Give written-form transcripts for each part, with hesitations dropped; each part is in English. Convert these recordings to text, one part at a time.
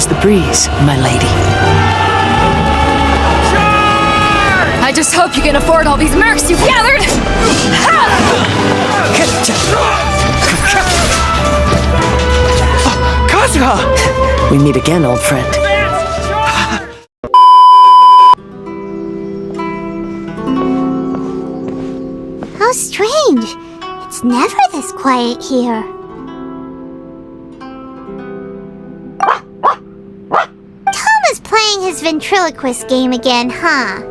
as the breeze, my lady. I just hope you can afford all these mercs you've gathered! Kazuha! We meet again, old friend. How strange. It's never this quiet here. Toma's playing his ventriloquist game again, huh?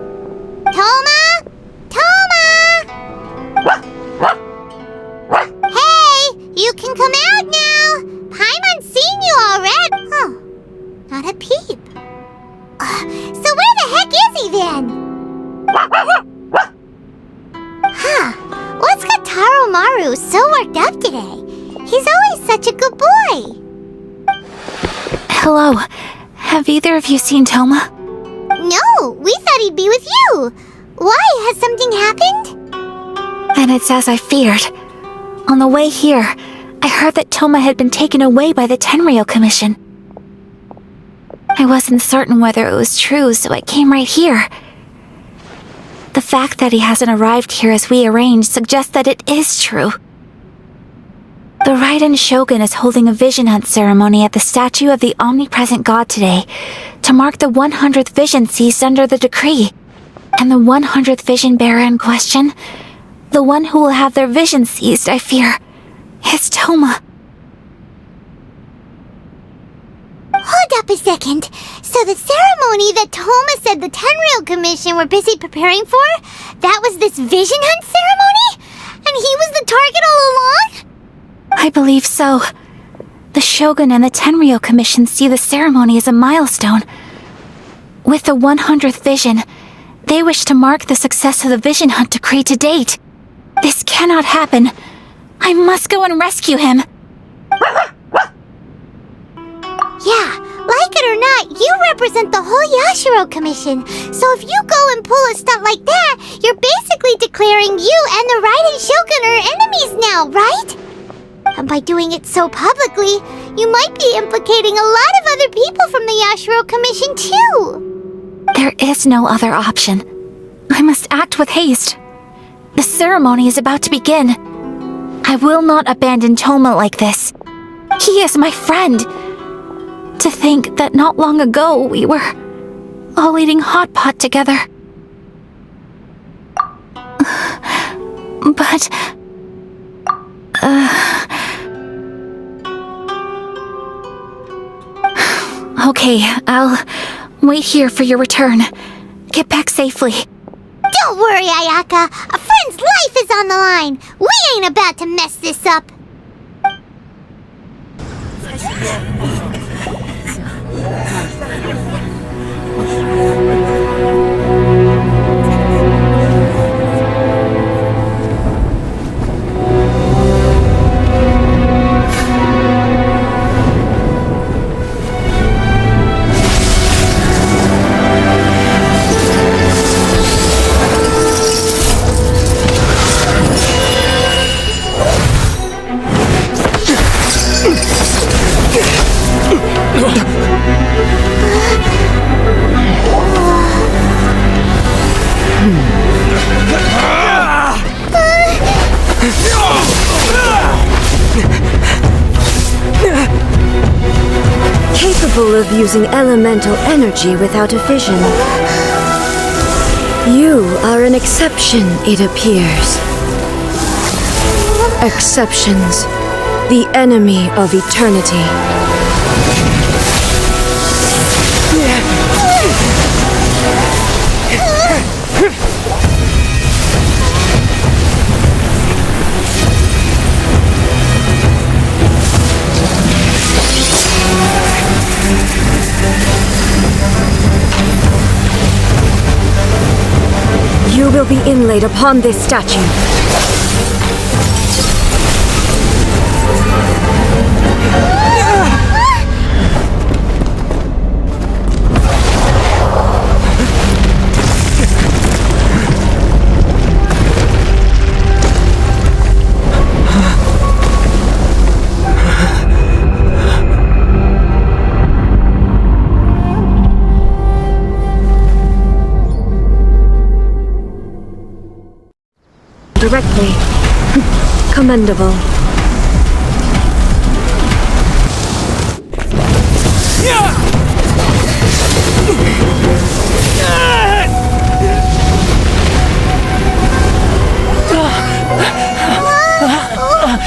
Toma? Toma! Hey! You can come out now! Paimon's seen you already! Oh, not a peep. So where the heck is he then? Huh. What's got Taro Maru so worked up today? He's always such a good boy. Hello. Have either of you seen Toma? No, we thought he'd be with you. Why? Has something happened? And it's as I feared. On the way here, I heard that Toma had been taken away by the Tenryou Commission. I wasn't certain whether it was true, so I came right here. The fact that he hasn't arrived here as we arranged suggests that it is true. The Raiden Shogun is holding a vision hunt ceremony at the statue of the omnipresent god today to mark the 100th vision seized under the decree. And the 100th vision bearer in question, the one who will have their vision seized, I fear, is Toma. Hold up a second. So the ceremony that Toma said the Tenryou Commission were busy preparing for, that was this vision hunt ceremony? And he was the target all along? I believe so. The Shogun and the Tenryou Commission see the ceremony as a milestone. With the 100th vision, they wish to mark the success of the vision hunt decree to date. This cannot happen. I must go and rescue him. Yeah, like it or not, you represent the whole Yashiro Commission. So if you go and pull a stunt like that, you're basically declaring you and the Raiden Shogun are enemies now, right? And by doing it so publicly, you might be implicating a lot of other people from the Yashiro Commission too. There is no other option. I must act with haste. The ceremony is about to begin. I will not abandon Toma like this. He is my friend. To think that not long ago we were all eating hot pot together. But... Okay, I'll wait here for your return. Get back safely. Don't worry, Ayaka. A friend's life is on the line. We ain't about to mess this up. Capable of using elemental energy without a vision. You are an exception, it appears. Exceptions, the enemy of eternity. You will be inlaid upon this statue. directly. Commendable.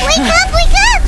Wake up! Wake up!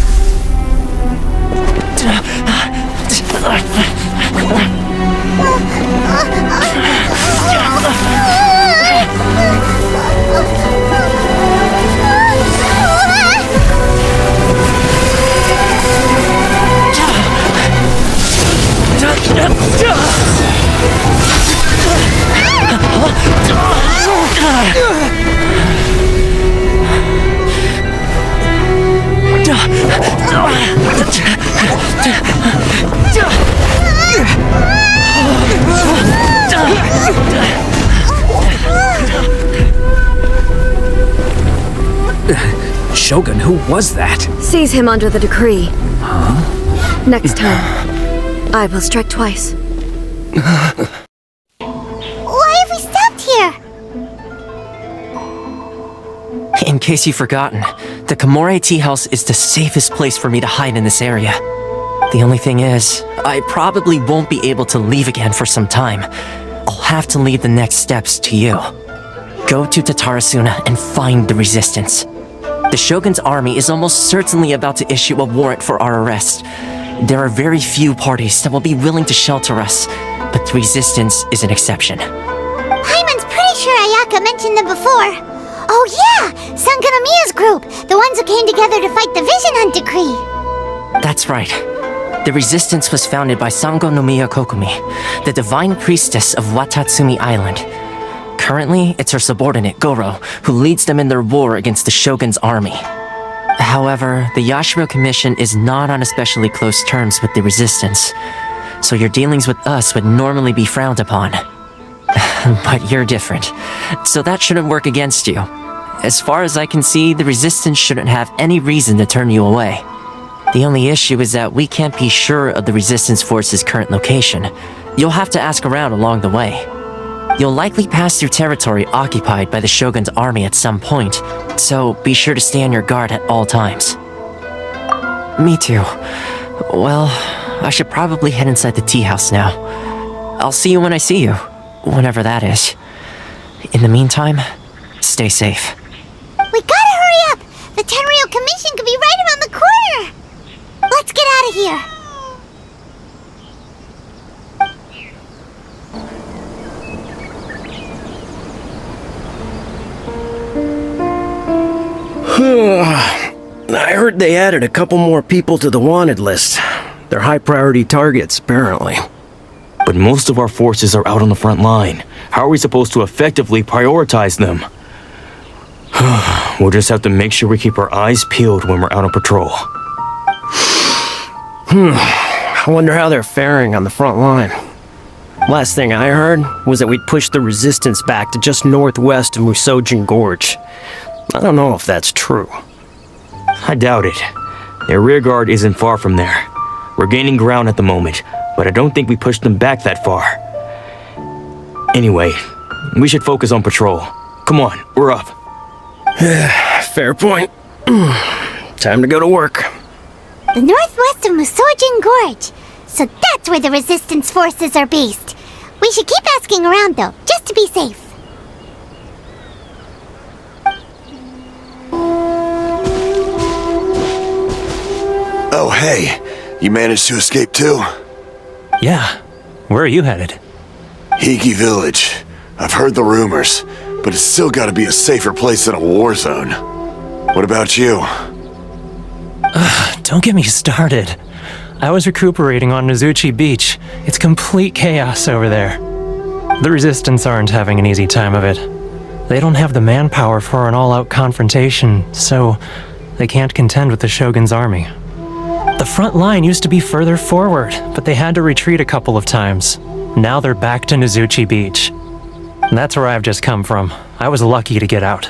Shogun, who was that? Seize him under the decree. Next time, I will strike twice. Why have we stopped here? In case you've forgotten, the Komore tea house is the safest place for me to hide in this area. The only thing is, I probably won't be able to leave again for some time. I'll have to leave the next steps to you. Go to Tatarasuna and find the resistance. The Shogun's army is almost certainly about to issue a warrant for our arrest. There are very few parties that will be willing to shelter us, but the resistance is an exception. Paimon's pretty sure Ayaka mentioned them before. Oh yeah! Sangonomiya's group! The ones who came together to fight the Vision Hunt Decree! That's right. The resistance was founded by Sangonomiya Kokumi, the divine priestess of Watatsumi Island. Currently, it's her subordinate, Goro, who leads them in their war against the Shogun's army. However, the Yashiro Commission is not on especially close terms with the resistance, so your dealings with us would normally be frowned upon. But you're different, so that shouldn't work against you. As far as I can see, the resistance shouldn't have any reason to turn you away. The only issue is that we can't be sure of the resistance force's current location. You'll have to ask around along the way. You'll likely pass through territory occupied by the Shogun's army at some point, so be sure to stay on your guard at all times. Me too. Well, I should probably head inside the tea house now. I'll see you when I see you, whenever that is. In the meantime, stay safe. We gotta hurry up! The Tenryou Commission could be right around the corner! Let's get out of here! I heard they added a couple more people to the wanted list. They're high-priority targets, apparently. But most of our forces are out on the front line. How are we supposed to effectively prioritize them? We'll just have to make sure we keep our eyes peeled when we're out on patrol. I wonder how they're faring on the front line. Last thing I heard was that we'd pushed the resistance back to just northwest of Musojin Gorge. I don't know if that's true. I doubt it. Their rearguard isn't far from there. We're gaining ground at the moment, but I don't think we pushed them back that far. Anyway, we should focus on patrol. Come on, we're up. Fair point. Time to go to work. The northwest of Musojin Gorge. So that's where the resistance forces are based. We should keep asking around though, just to be safe. Oh, hey. You managed to escape too? Yeah. Where are you headed? Hiki Village. I've heard the rumors, but it's still gotta be a safer place than a war zone. What about you? Don't get me started. I was recuperating on Nozuchi Beach. It's complete chaos over there. The Resistance aren't having an easy time of it. They don't have the manpower for an all-out confrontation, so they can't contend with the Shogun's army. The front line used to be further forward, but they had to retreat a couple of times. Now they're back to Nozuchi Beach. That's where I've just come from. I was lucky to get out.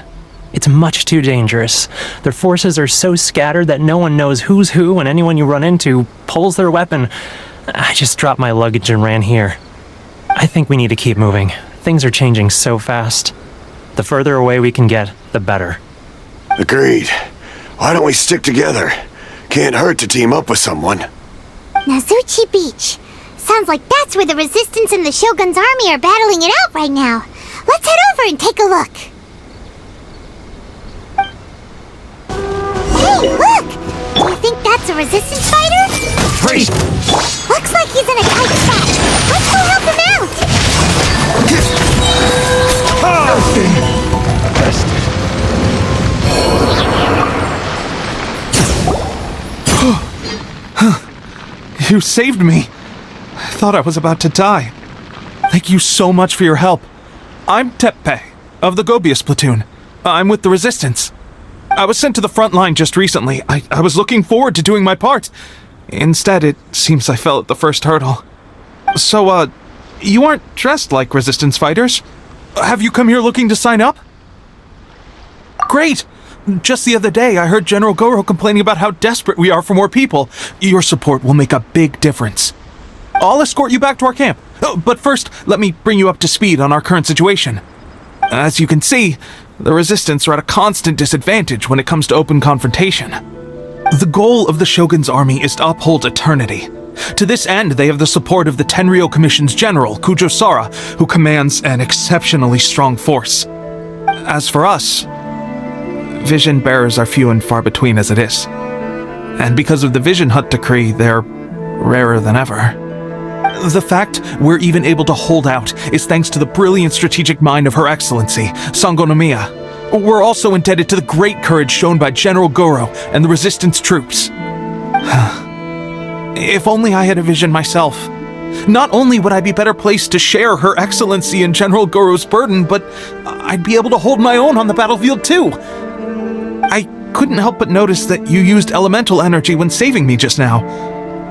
It's much too dangerous. Their forces are so scattered that no one knows who's who, and anyone you run into pulls their weapon. I just dropped my luggage and ran here. I think we need to keep moving. Things are changing so fast. The further away we can get, the better. Agreed. Why don't we stick together? Can't hurt to team up with someone. Nazuchi Beach. Sounds like that's where the Resistance and the Shogun's army are battling it out right now. Let's head over and take a look. Hey, look! Do you think that's a Resistance fighter? Freeze! Looks like he's in a tight spot. Let's go help him out! You saved me. I thought I was about to die. Thank you so much for your help. I'm Teppei, of the Gobius platoon. I'm with the Resistance. I was sent to the front line just recently. I was looking forward to doing my part. Instead, it seems I fell at the first hurdle. So, you aren't dressed like Resistance fighters? Have you come here looking to sign up? Great! Just the other day, I heard General Goro complaining about how desperate we are for more people. Your support will make a big difference. I'll escort you back to our camp. But first, let me bring you up to speed on our current situation. As you can see, the Resistance are at a constant disadvantage when it comes to open confrontation. The goal of the Shogun's army is to uphold eternity. To this end, they have the support of the Tenryou Commission's general, Kujosara, who commands an exceptionally strong force. As for us, vision bearers are few and far between as it is. And because of the Vision Hut decree, they're rarer than ever. The fact we're even able to hold out is thanks to the brilliant strategic mind of Her Excellency, Sango Nomiya. We're also indebted to the great courage shown by General Goro and the Resistance troops. If only I had a vision myself. Not only would I be better placed to share Her Excellency and General Goro's burden, but I'd be able to hold my own on the battlefield too. I couldn't help but notice that you used elemental energy when saving me just now.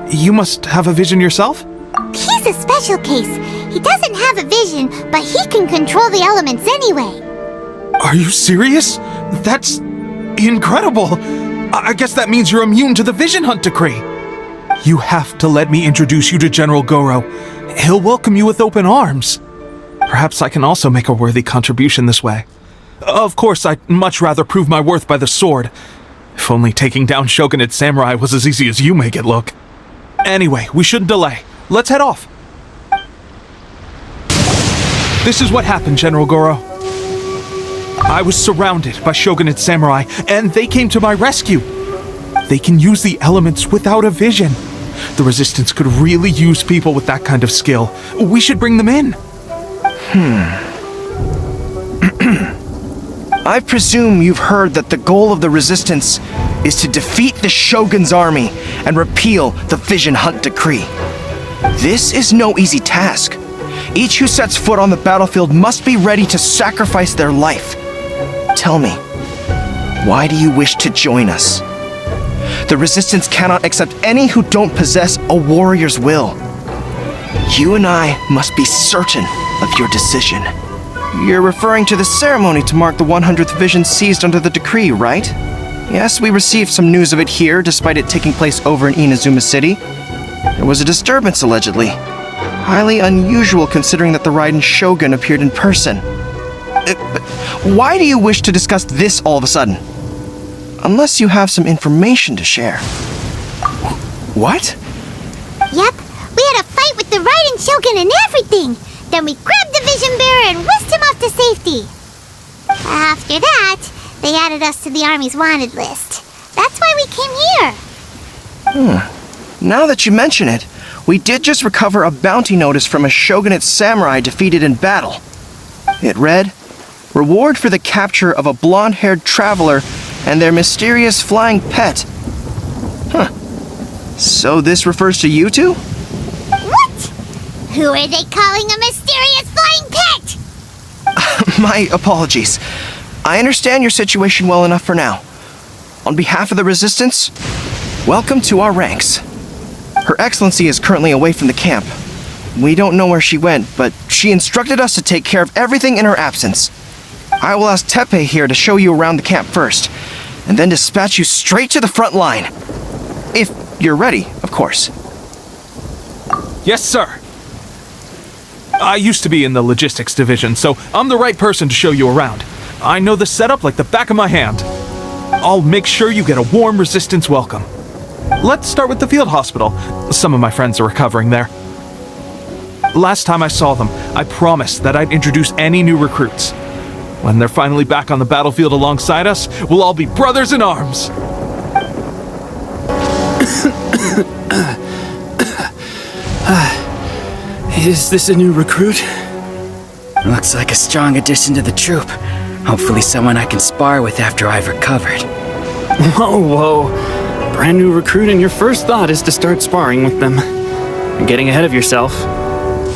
You must have a vision yourself? He's a special case. He doesn't have a vision, but he can control the elements anyway. Are you serious? That's incredible. I guess that means you're immune to the Vision Hunt decree. You have to let me introduce you to General Goro. He'll welcome you with open arms. Perhaps I can also make a worthy contribution this way. Of course, I'd much rather prove my worth by the sword. If only taking down Shogunate samurai was as easy as you make it look. Anyway, we shouldn't delay. Let's head off. This is what happened, General Goro. I was surrounded by Shogunate samurai, and they came to my rescue. They can use the elements without a vision. The Resistance could really use people with that kind of skill. We should bring them in. I presume you've heard that the goal of the Resistance is to defeat the Shogun's army and repeal the Vision Hunt decree. This is no easy task. Each who sets foot on the battlefield must be ready to sacrifice their life. Tell me, why do you wish to join us? The Resistance cannot accept any who don't possess a warrior's will. You and I must be certain of your decision. You're referring to the ceremony to mark the 100th vision seized under the decree, right? Yes, we received some news of it here, despite it taking place over in Inazuma City. There was a disturbance, allegedly. Highly unusual considering that the Raiden Shogun appeared in person. But why do you wish to discuss this all of a sudden? Unless you have some information to share. What? Yep, we had a fight with the Raiden Shogun and everything. Then we grabbed the Vision Bearer and whisked him off to safety. After that, they added us to the Army's wanted list. That's why we came here. Now that you mention it, we did just recover a bounty notice from a Shogunate samurai defeated in battle. It read, "Reward for the capture of a blonde-haired traveler and their mysterious flying pet." So this refers to you two? What? Who are they calling a mysterious flying pet? My apologies. I understand your situation well enough for now. On behalf of the Resistance, welcome to our ranks. Her Excellency is currently away from the camp. We don't know where she went, but she instructed us to take care of everything in her absence. I will ask Teppei here to show you around the camp first, and then dispatch you straight to the front line. If you're ready, of course. Yes, sir. I used to be in the logistics division, so I'm the right person to show you around. I know the setup like the back of my hand. I'll make sure you get a warm resistance welcome. Let's start with the field hospital. Some of my friends are recovering there. Last time I saw them, I promised that I'd introduce any new recruits. When they're finally back on the battlefield alongside us, we'll all be brothers in arms. Is this a new recruit? Looks like a strong addition to the troop. Hopefully someone I can spar with after I've recovered. Whoa. Brand new recruit and your first thought is to start sparring with them. You're getting ahead of yourself.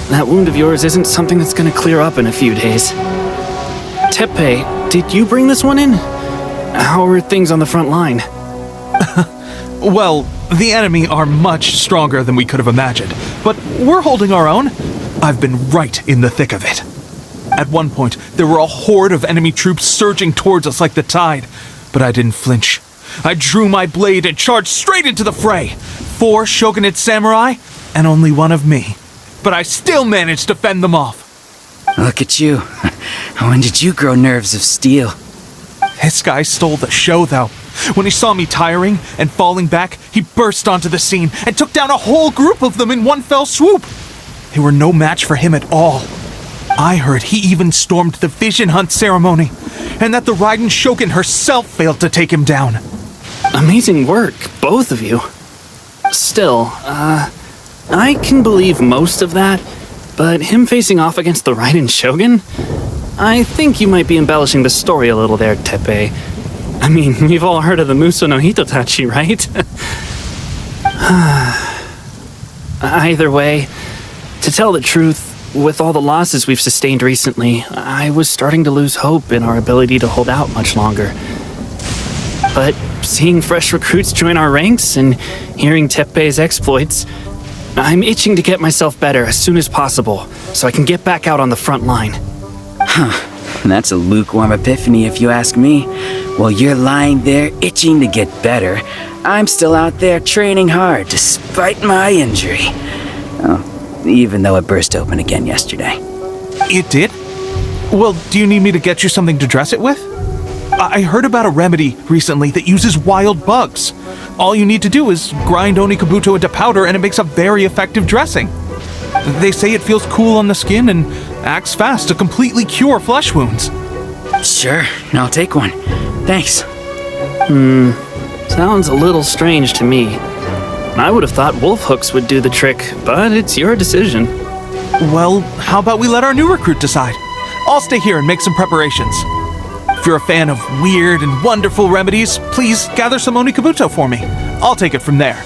That wound of yours isn't something that's gonna clear up in a few days. Teppei, did you bring this one in? How are things on the front line? Well, the enemy are much stronger than we could have imagined, but we're holding our own. I've been right in the thick of it. At one point, there were a horde of enemy troops surging towards us like the tide, but I didn't flinch. I drew my blade and charged straight into the fray. 4 shogunate samurai, and only one of me. But I still managed to fend them off. Look at you. When did you grow nerves of steel? This guy stole the show, though. When he saw me tiring and falling back, he burst onto the scene and took down a whole group of them in one fell swoop. They were no match for him at all. I heard he even stormed the vision hunt ceremony, and that the Raiden Shogun herself failed to take him down. Amazing work, both of you. Still, I can believe most of that, but him facing off against the Raiden Shogun? I think you might be embellishing the story a little there, Teppei. I mean, we've all heard of the Muso no Hitotachi, right? Either way, to tell the truth, with all the losses we've sustained recently, I was starting to lose hope in our ability to hold out much longer. But seeing fresh recruits join our ranks and hearing Teppei's exploits, I'm itching to get myself better as soon as possible so I can get back out on the front line. That's a lukewarm epiphany if you ask me. While you're lying there itching to get better, I'm still out there training hard despite my injury. Oh, even though it burst open again yesterday. It did? Well, do you need me to get you something to dress it with? I heard about a remedy recently that uses wild bugs. All you need to do is grind Onikabuto into powder and it makes a very effective dressing. They say it feels cool on the skin and acts fast to completely cure flesh wounds. Sure, I'll take one. Thanks. Sounds a little strange to me. I would have thought wolf hooks would do the trick, but it's your decision. Well, how about we let our new recruit decide? I'll stay here and make some preparations. If you're a fan of weird and wonderful remedies, please gather some Onikabuto for me. I'll take it from there.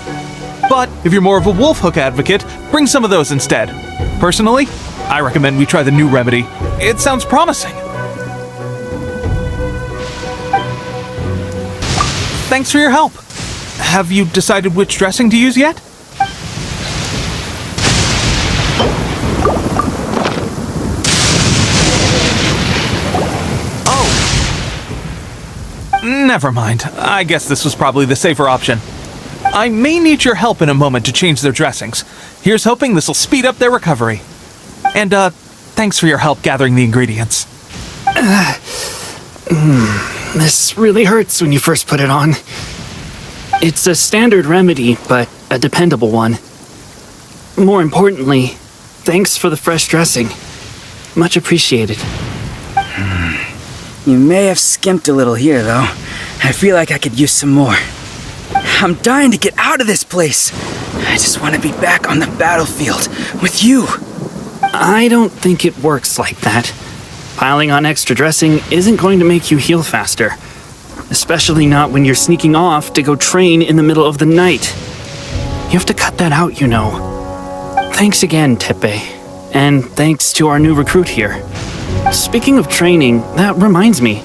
But if you're more of a wolf hook advocate, bring some of those instead. Personally, I recommend we try the new remedy. It sounds promising. Thanks for your help. Have you decided which dressing to use yet? Oh. Never mind. I guess this was probably the safer option. I may need your help in a moment to change their dressings. Here's hoping this'll speed up their recovery. And, thanks for your help gathering the ingredients. This really hurts when you first put it on. It's a standard remedy, but a dependable one. More importantly, thanks for the fresh dressing. Much appreciated. You may have skimped a little here, though. I feel like I could use some more. I'm dying to get out of this place. I just want to be back on the battlefield with you. I don't think it works like that. Piling on extra dressing isn't going to make you heal faster. Especially not when you're sneaking off to go train in the middle of the night. You have to cut that out, you know. Thanks again, Teppei. And thanks to our new recruit here. Speaking of training, that reminds me.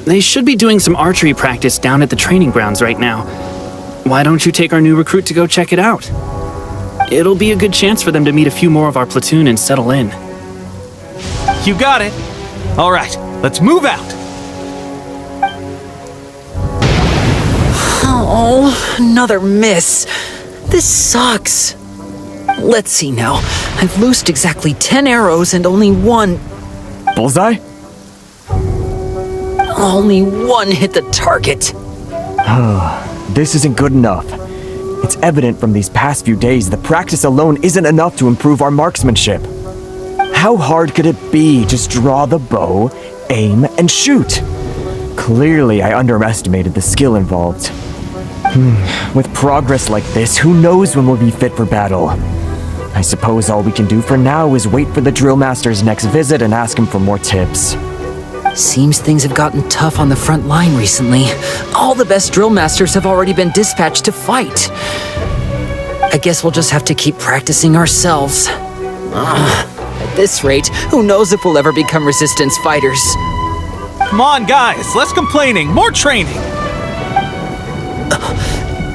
They should be doing some archery practice down at the training grounds right now. Why don't you take our new recruit to go check it out? It'll be a good chance for them to meet a few more of our platoon and settle in. You got it. All right, let's move out. Oh, another miss. This sucks. Let's see now. I've loosed exactly 10 arrows and only one... Bullseye? Only one hit the target. This isn't good enough. It's evident from these past few days that practice alone isn't enough to improve our marksmanship. How hard could it be? Just draw the bow, aim, and shoot. Clearly, I underestimated the skill involved. With progress like this, who knows when we'll be fit for battle? I suppose all we can do for now is wait for the drill master's next visit and ask him for more tips. Seems things have gotten tough on the front line recently. All the best drill masters have already been dispatched to fight. I guess we'll just have to keep practicing ourselves. At this rate, who knows if we'll ever become resistance fighters. Come on, guys, less complaining, more training.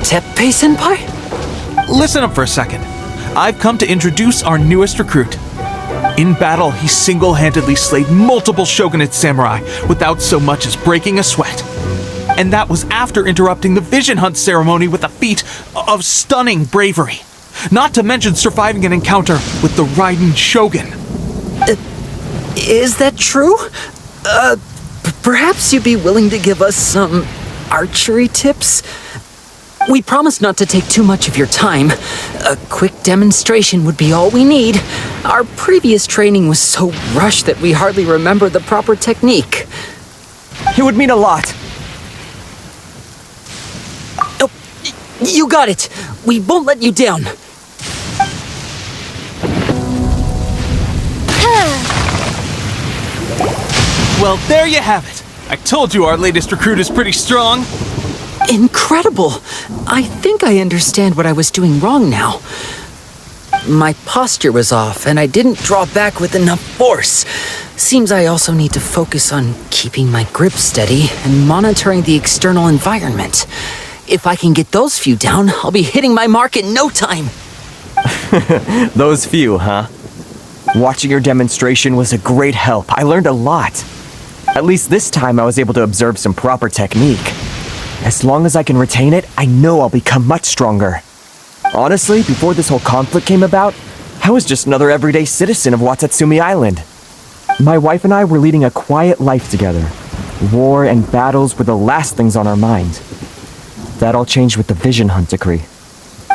Teppei-senpai? Listen up for a second. I've come to introduce our newest recruit. In battle, he single-handedly slayed multiple shogunate samurai without so much as breaking a sweat. And that was after interrupting the vision hunt ceremony with a feat of stunning bravery. Not to mention surviving an encounter with the Raiden Shogun. Is that true? Perhaps you'd be willing to give us some archery tips? We promise not to take too much of your time. A quick demonstration would be all we need. Our previous training was so rushed that we hardly remember the proper technique. It would mean a lot. Oh, you got it. We won't let you down. Well, there you have it. I told you our latest recruit is pretty strong. Incredible! I think I understand what I was doing wrong now. My posture was off, and I didn't draw back with enough force. Seems I also need to focus on keeping my grip steady and monitoring the external environment. If I can get those few down, I'll be hitting my mark in no time. Those few, huh? Watching your demonstration was a great help. I learned a lot. At least this time I was able to observe some proper technique. As long as I can retain it, I know I'll become much stronger. Honestly, before this whole conflict came about, I was just another everyday citizen of Watatsumi Island. My wife and I were leading a quiet life together. War and battles were the last things on our mind. That all changed with the Vision Hunt decree.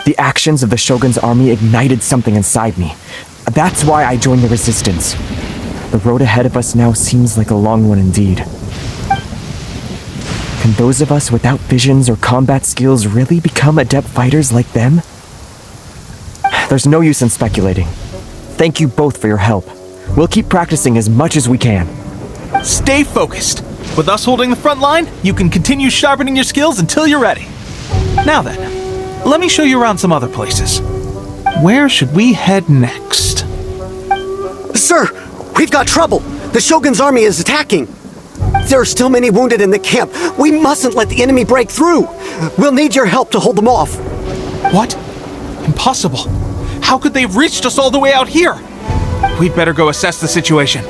The actions of the Shogun's army ignited something inside me. That's why I joined the resistance. The road ahead of us now seems like a long one indeed. Can those of us without visions or combat skills really become adept fighters like them? There's no use in speculating. Thank you both for your help. We'll keep practicing as much as we can. Stay focused. With us holding the front line, you can continue sharpening your skills until you're ready. Now then, let me show you around some other places. Where should we head next? Sir, we've got trouble. The Shogun's army is attacking. There are still many wounded in the camp. We mustn't let the enemy break through. We'll need your help to hold them off. What? Impossible. How could they have reached us all the way out here? We'd better go assess the situation.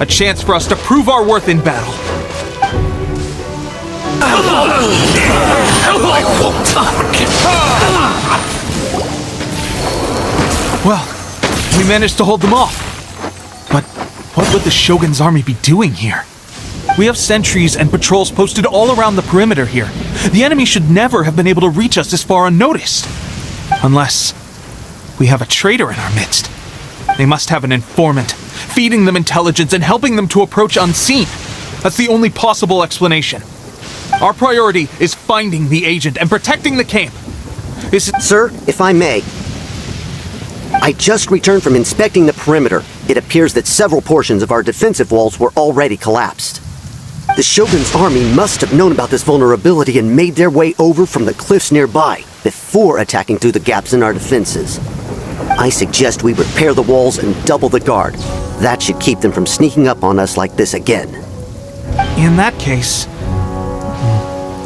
A chance for us to prove our worth in battle. Well, we managed to hold them off. But what would the Shogun's army be doing here? We have sentries and patrols posted all around the perimeter here. The enemy should never have been able to reach us this far unnoticed. Unless we have a traitor in our midst. They must have an informant, feeding them intelligence and helping them to approach unseen. That's the only possible explanation. Our priority is finding the agent and protecting the camp. Sir, if I may, I just returned from inspecting the perimeter. It appears that several portions of our defensive walls were already collapsed. The Shogun's army must have known about this vulnerability and made their way over from the cliffs nearby before attacking through the gaps in our defenses. I suggest we repair the walls and double the guard. That should keep them from sneaking up on us like this again. In that case...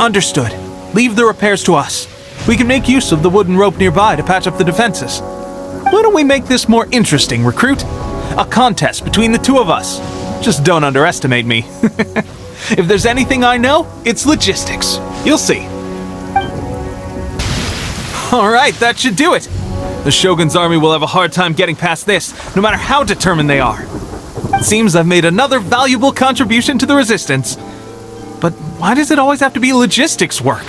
Understood. Leave the repairs to us. We can make use of the wooden rope nearby to patch up the defenses. Why don't we make this more interesting, recruit? A contest between the two of us. Just don't underestimate me. If there's anything I know, it's logistics. You'll see. Alright, that should do it. The Shogun's army will have a hard time getting past this, no matter how determined they are. It seems I've made another valuable contribution to the resistance. But why does it always have to be logistics work?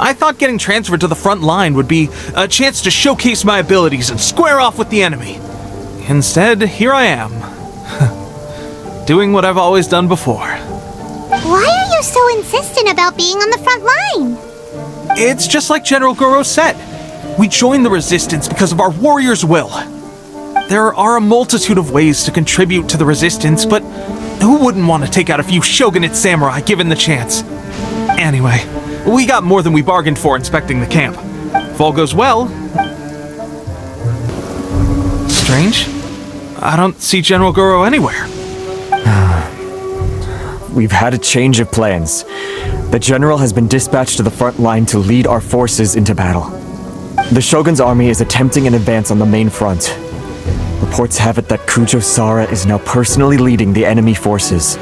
I thought getting transferred to the front line would be a chance to showcase my abilities and square off with the enemy. Instead, here I am. Doing what I've always done before. Why are you so insistent about being on the front line? It's just like General Goro said. We joined the Resistance because of our warrior's will. There are a multitude of ways to contribute to the Resistance, but who wouldn't want to take out a few shogunate samurai given the chance? Anyway, we got more than we bargained for inspecting the camp. If all goes well... Strange? I don't see General Goro anywhere. We've had a change of plans. The general has been dispatched to the front line to lead our forces into battle. The Shogun's army is attempting an advance on the main front. Reports have it that Kujo Sara is now personally leading the enemy forces.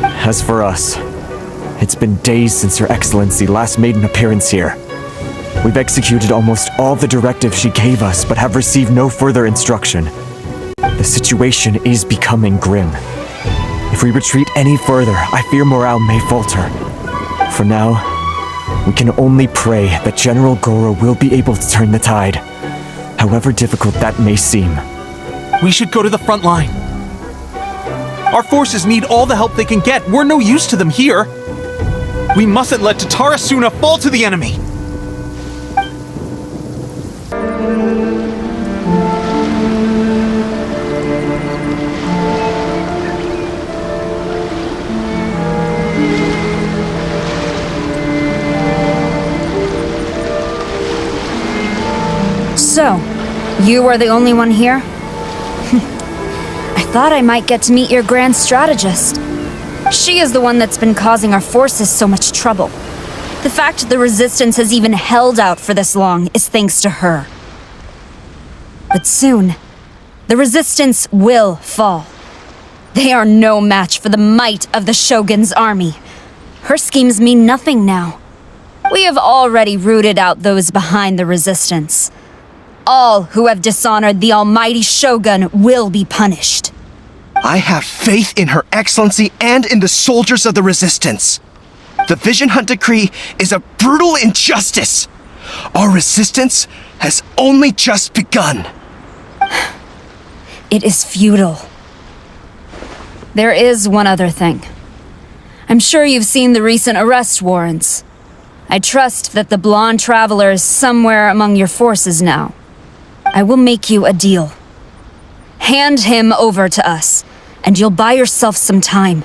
As for us, it's been days since Her Excellency last made an appearance here. We've executed almost all the directives she gave us, but have received no further instruction. The situation is becoming grim. If we retreat any further, I fear morale may falter. For now, we can only pray that General Goro will be able to turn the tide, however difficult that may seem. We should go to the front line. Our forces need all the help they can get. We're no use to them here. We mustn't let Tatarasuna fall to the enemy. So, you are the only one here? I thought I might get to meet your grand strategist. She is the one that's been causing our forces so much trouble. The fact the Resistance has even held out for this long is thanks to her. But soon, the Resistance will fall. They are no match for the might of the Shogun's army. Her schemes mean nothing now. We have already rooted out those behind the Resistance. All who have dishonored the almighty Shogun will be punished. I have faith in Her Excellency and in the soldiers of the Resistance. The Vision Hunt Decree is a brutal injustice. Our resistance has only just begun. It is futile. There is one other thing. I'm sure you've seen the recent arrest warrants. I trust that the blonde traveler is somewhere among your forces now. I will make you a deal. Hand him over to us, and you'll buy yourself some time.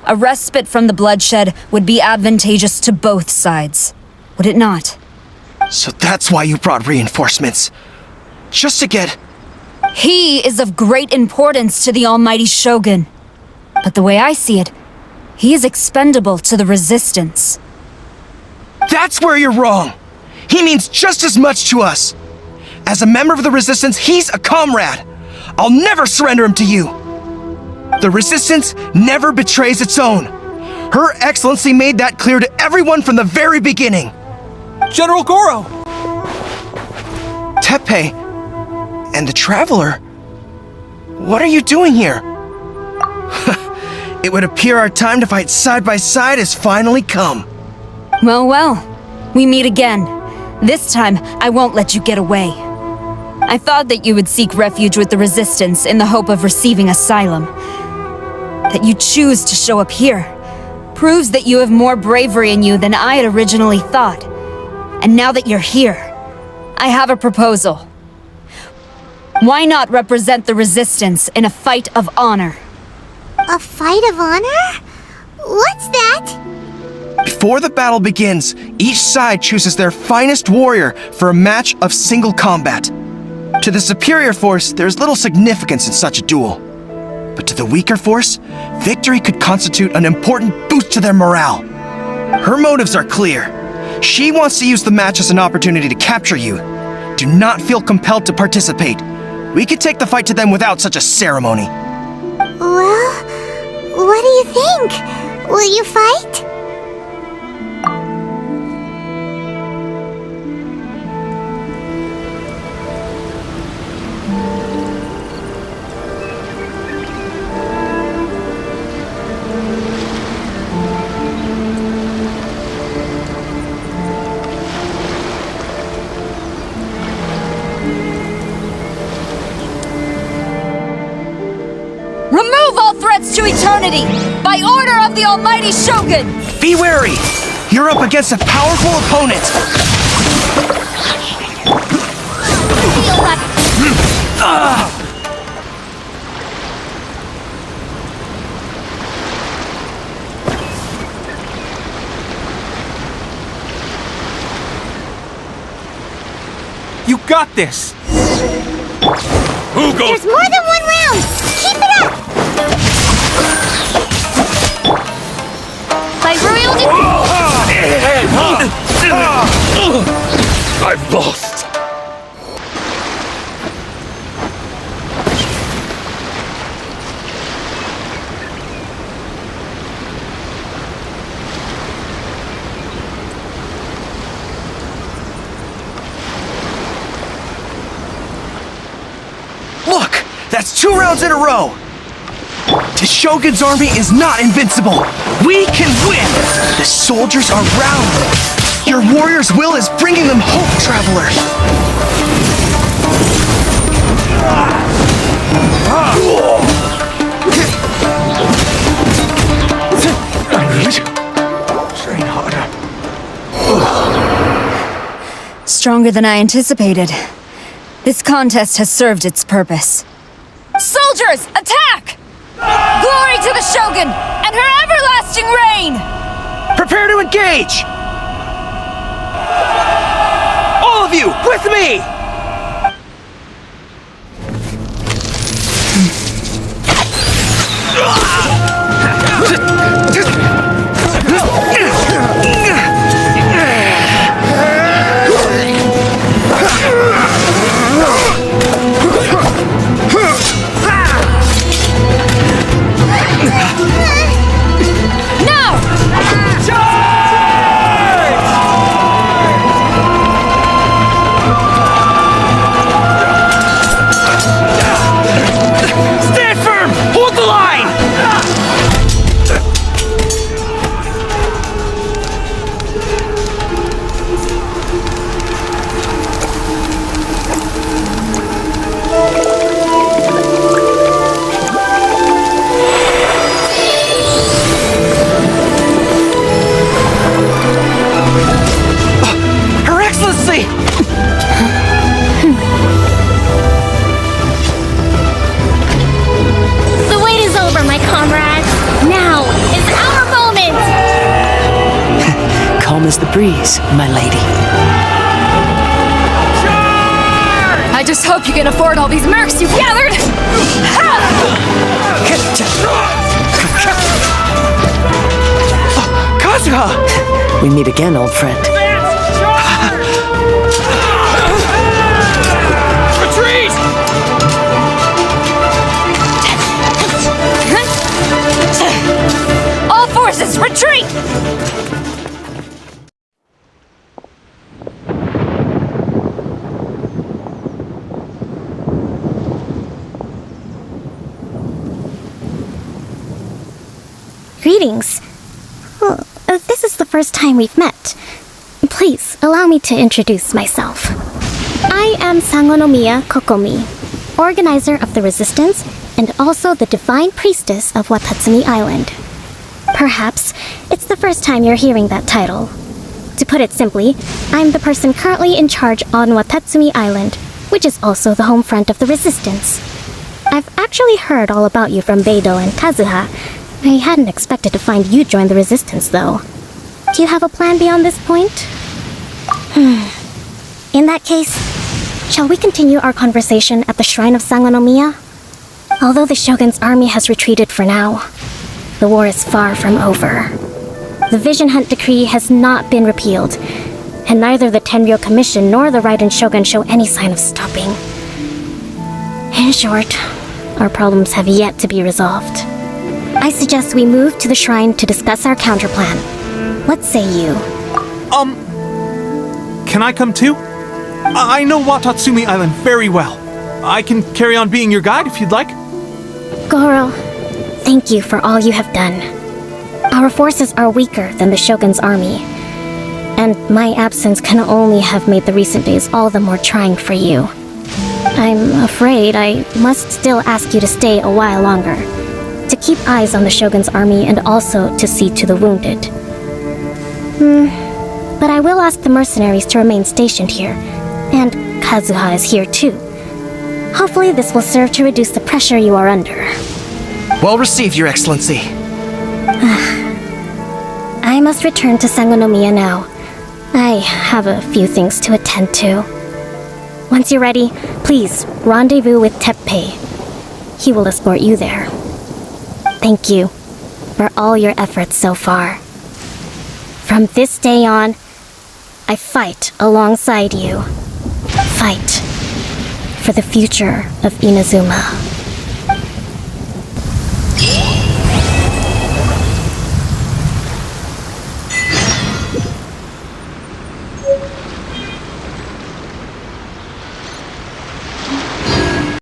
A respite from the bloodshed would be advantageous to both sides, would it not? So that's why you brought reinforcements. Just to get... He is of great importance to the almighty Shogun. But the way I see it, he is expendable to the Resistance. That's where you're wrong! He means just as much to us! As a member of the Resistance, he's a comrade! I'll never surrender him to you! The Resistance never betrays its own. Her Excellency made that clear to everyone from the very beginning. General Goro! Teppei and the Traveler? What are you doing here? It would appear our time to fight side by side has finally come. Well, we meet again. This time, I won't let you get away. I thought that you would seek refuge with the Resistance in the hope of receiving asylum. That you choose to show up here proves that you have more bravery in you than I had originally thought. And now that you're here, I have a proposal. Why not represent the Resistance in a fight of honor? A fight of honor? What's that? Before the battle begins, each side chooses their finest warrior for a match of single combat. To the superior force, there's little significance in such a duel. But to the weaker force, victory could constitute an important boost to their morale. Her motives are clear. She wants to use the match as an opportunity to capture you. Do not feel compelled to participate. We could take the fight to them without such a ceremony. Well, what do you think? Will you fight? advance to eternity, by order of the Almighty Shogun! Be wary! You're up against a powerful opponent! Feel that. You got this! Who goes? There's more than one round! Keep it up! By royal I've lost. Look! That's 2 rounds in a row! The Shogun's army is not invincible! We can win! The soldiers are rallying! Your warrior's will is bringing them hope, traveler! Train harder. Stronger than I anticipated. This contest has served its purpose. Soldiers, attack! Glory to the Shogun and her everlasting reign! Prepare to engage! All of you, with me! As the breeze, my lady. I just hope you can afford all these mercs you've gathered! Kazuha! We meet again, old friend. Retreat! All forces, retreat! Greetings. Well, this is the first time we've met. Please, allow me to introduce myself. I am Sangonomiya Kokomi, organizer of the Resistance and also the Divine Priestess of Watatsumi Island. Perhaps it's the first time you're hearing that title. To put it simply, I'm the person currently in charge on Watatsumi Island, which is also the home front of the Resistance. I've actually heard all about you from Beidou and Kazuha. I hadn't expected to find you join the Resistance, though. Do you have a plan beyond this point? In that case, shall we continue our conversation at the Shrine of Sangonomiya? Although the Shogun's army has retreated for now, the war is far from over. The Vision Hunt Decree has not been repealed, and neither the Tenryou Commission nor the Raiden Shogun show any sign of stopping. In short, our problems have yet to be resolved. I suggest we move to the shrine to discuss our counterplan. What say you? Can I come too? I know Watatsumi Island very well. I can carry on being your guide if you'd like. Goro, thank you for all you have done. Our forces are weaker than the Shogun's army, and my absence can only have made the recent days all the more trying for you. I'm afraid I must still ask you to stay a while longer. to keep eyes on the Shogun's army and also to see to the wounded. But I will ask the mercenaries to remain stationed here, and Kazuha is here too. Hopefully this will serve to reduce the pressure you are under. Well received, Your Excellency. I must return to Sangonomiya now. I have a few things to attend to. Once you're ready, please rendezvous with Teppei. He will escort you there. Thank you for all your efforts so far. From this day on, I fight alongside you. Fight for the future of Inazuma.